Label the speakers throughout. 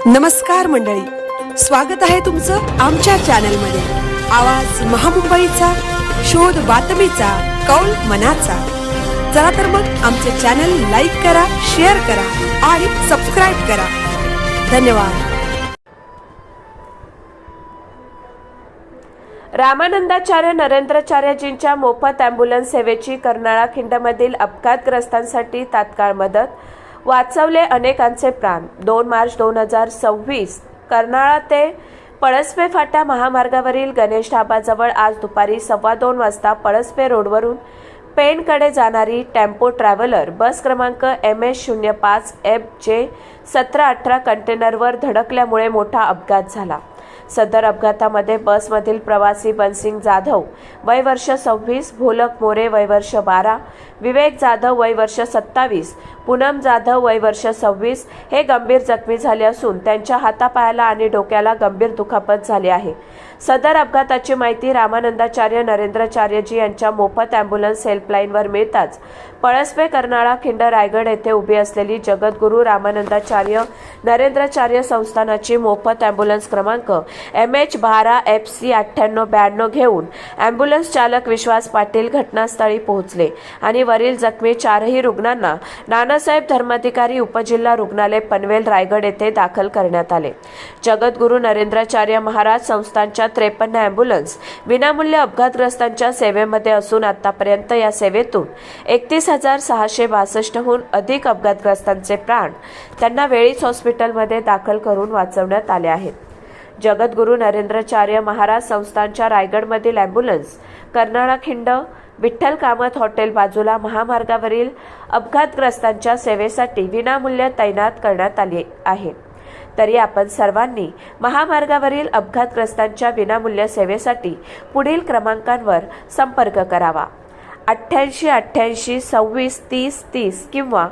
Speaker 1: नमस्कार मंडळी, स्वागत आहे तुमचं आमच्या चॅनलमध्ये। आवाज महामुंबईचा, शोध बातमीचा, कौल मनाचा। चला तर मग आमचे चॅनल लाईक करा, शेअर करा आणि सबस्क्राइब करा। धन्यवाद।
Speaker 2: रामानंदाचार्य नरेंद्राचार्यजींच्या मोफत ॲम्ब्युलन्स सेवेची कर्नाळा खिंडमधील अपघातग्रस्तांसाठी तात्काळ मदत, वाचवले अनेकांचे प्राण। 2 मार्च 2026 कर्नाळा ते पळसपे फाटा महामार्गावरील गणेश ढाबाजवळ आज दुपारी 2:15 वाजता पळसपे रोडवरून पेणकडे जाणारी टेम्पो ट्रॅव्हलर बस क्रमांक MS05 FJ 1718 कंटेनरवर धडकल्यामुळे मोठा अपघात झाला। सदर अपघातामध्ये बसमधील प्रवासी बनसिंग जाधव वय वर्ष 26, भोलक मोरे वय वर्ष 12, विवेक जाधव वय वर्ष 27, पूनम जाधव वय वर्ष 26 हे गंभीर जखमी झाले असून त्यांच्या हातापायाला आणि डोक्याला गंभीर दुखापत झाली आहे। सदर अपघाताची माहिती रामानंदाचार्य नरेंद्राचार्यजी यांच्या मोफत ॲम्ब्युलन्स हेल्पलाईनवर मिळताच पळसपे कर्नाळा खिंड रायगड येथे उभी असलेली जगद्गुरू रामानंदाचार्य नरेंद्राचार्य संस्थानाची मोफत ॲम्ब्युलन्स क्रमांक MH12 FC 9892 घेऊन ॲम्ब्युलन्स चालक विश्वास पाटील घटनास्थळी पोहोचले आणि वरील जखमी 4ही रुग्णांना नानासाहेब धर्माधिकारी उपजिल्हा रुग्णालय पनवेल रायगड येथे दाखल करण्यात आले। जगद्गुरू नरेंद्राचार्य महाराज संस्थानच्या 53 ॲम्ब्युलन्स विनामूल्य अपघातग्रस्तांच्या सेवेमध्ये असून आतापर्यंत या सेवेतून 31,662 हून अधिक अपघातग्रस्तांचे प्राण त्यांना वेळीच हॉस्पिटलमध्ये दाखल करून वाचवण्यात आले आहेत। जगद्गुरू नरेंद्राचार्य महाराज संस्थानच्या रायगडमधील ॲम्ब्युलन्स कर्नाळा खिंड विठ्ठल कामत हॉटेल बाजूला महामार्गावरील अपघातग्रस्तांच्या सेवेसाठी विनामूल्य तैनात करण्यात आली आहे। तरी आपण सर्वांनी महामार्गावरील अपघातग्रस्तांच्या विनामूल्य सेवेसाठी पुढील क्रमांकांवर संपर्क करावा। 88 88 26 30 30 किंवा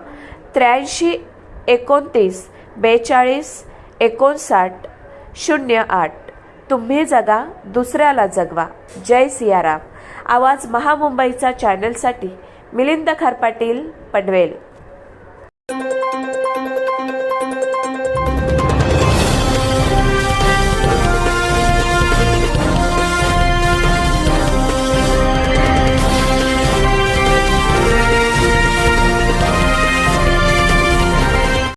Speaker 2: 83 29 42 59 08। तुम्ही जगा, दुसऱ्याला जगवा। जय सियाराम। आवाज महामुंबईचा चॅनलसाठी मिलिंद खारपाटील, पनवेल।